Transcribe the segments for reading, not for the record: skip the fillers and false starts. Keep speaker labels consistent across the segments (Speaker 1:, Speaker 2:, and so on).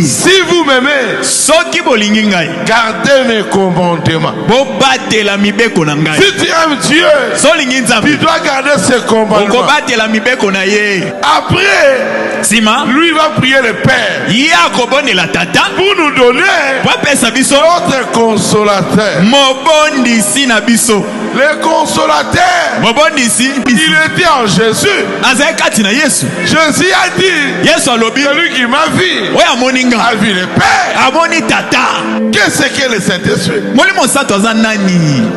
Speaker 1: Si vous m'aimez, gardez mes commandements. Si tu aimes Dieu, tu dois garder ses commandements. Après, lui va prier le Père pour nous donner notre consolateur. Le consolateur, il était en Jésus. Jésus a dit, celui qui m'a vu a vu le Père. Qu'est-ce que le Saint-Esprit?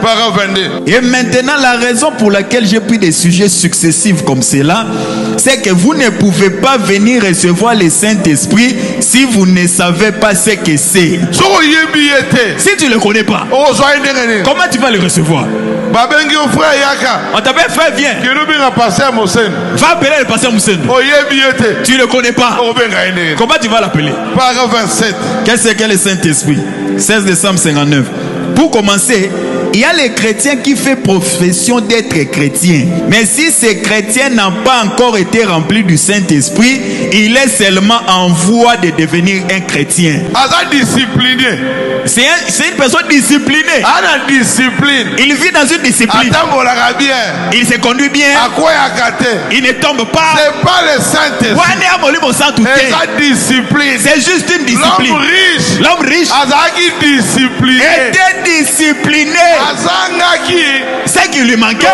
Speaker 1: Parole 22.
Speaker 2: Et maintenant, la raison pour laquelle j'ai pris des sujets successifs comme cela, c'est que vous ne pouvez pas venir recevoir le Saint-Esprit si vous ne savez pas ce que c'est. Si tu ne le connais pas, comment tu vas le recevoir? On t'appelle frère, viens. Va appeler le pasteur Moussen. Tu ne le connais pas. Comment tu vas l'appeler?
Speaker 1: Paragraphe 27.
Speaker 2: Qu'est-ce que le Saint-Esprit? 16 décembre 59. Pour commencer, il y a les chrétiens qui font profession d'être chrétiens. Mais si ces chrétiens n'ont pas encore été remplis du Saint-Esprit, il est seulement en voie de devenir un chrétien. C'est une personne disciplinée. Il vit dans une discipline. Il se conduit bien. Il ne tombe pas.
Speaker 1: C'est pas le Saint-Esprit.
Speaker 2: C'est juste une discipline. L'homme riche était discipliné. C'est qui lui manquait.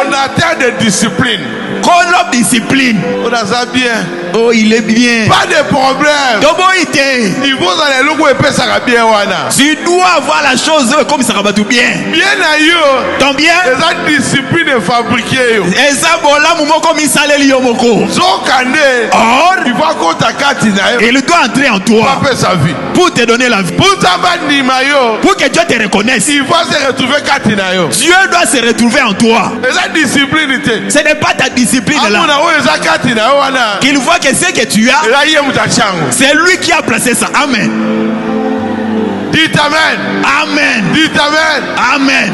Speaker 1: De discipline.
Speaker 2: L'homme discipline. Oh, il est bien.
Speaker 1: Pas de problème.
Speaker 2: Il faut tu dois avoir la chose comme ça va tout bien.
Speaker 1: Bien à you.
Speaker 2: Ton bien.
Speaker 1: La discipline est fabriquée.
Speaker 2: Et ça, voilà, comme il s'allait liomoko. Or, il doit entrer en toi. Pour te donner la vie. Pour que Dieu te reconnaisse.
Speaker 1: Il va se retrouver
Speaker 2: Dieu doit se retrouver en toi. Ce n'est pas ta discipline là. Qu'il voit que ce que tu as, c'est lui qui a placé ça. Amen.
Speaker 1: Dites Amen.
Speaker 2: Amen.
Speaker 1: Dites Amen.
Speaker 2: Amen.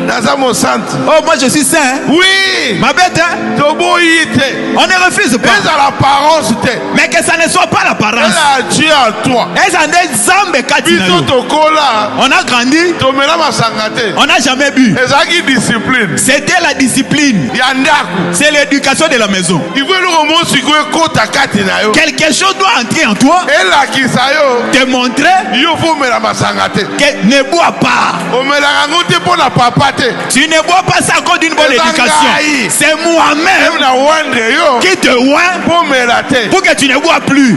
Speaker 1: Oh,
Speaker 2: moi je suis saint.
Speaker 1: Oui.
Speaker 2: Ma bête, hein? On ne refuse pas. Mais que ça ne soit pas l'apparence.
Speaker 1: Dieu en toi.
Speaker 2: On a grandi. On n'a jamais bu. C'était la discipline. C'est l'éducation de la maison. Quelque chose doit entrer en toi. Te montrer que ne bois pas. Tu ne bois pas ça à cause d'une bonne éducation. C'est moi-même qui te oint pour que tu ne bois plus.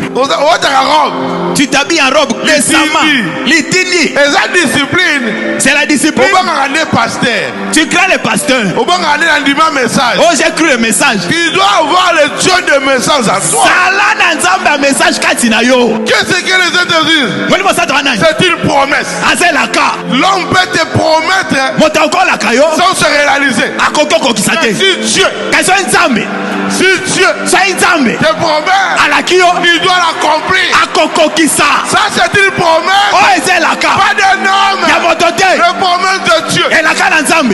Speaker 2: Tu t'habilles en robe décemment. Litini. C'est la discipline. Tu crains les pasteurs. Oh, j'ai cru le message.
Speaker 1: Tu dois avoir le Dieu de message à toi.
Speaker 2: Qu'est-ce que les
Speaker 1: autres disent? C'est une promesse. L'homme peut te promettre sans se réaliser. Mais si Dieu te promet, il doit l'accomplir. Ça c'est une promesse. Pas d'un homme. La promesse de Dieu.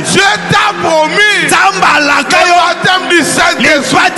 Speaker 1: Dieu t'a promis le baptême du Saint-Esprit.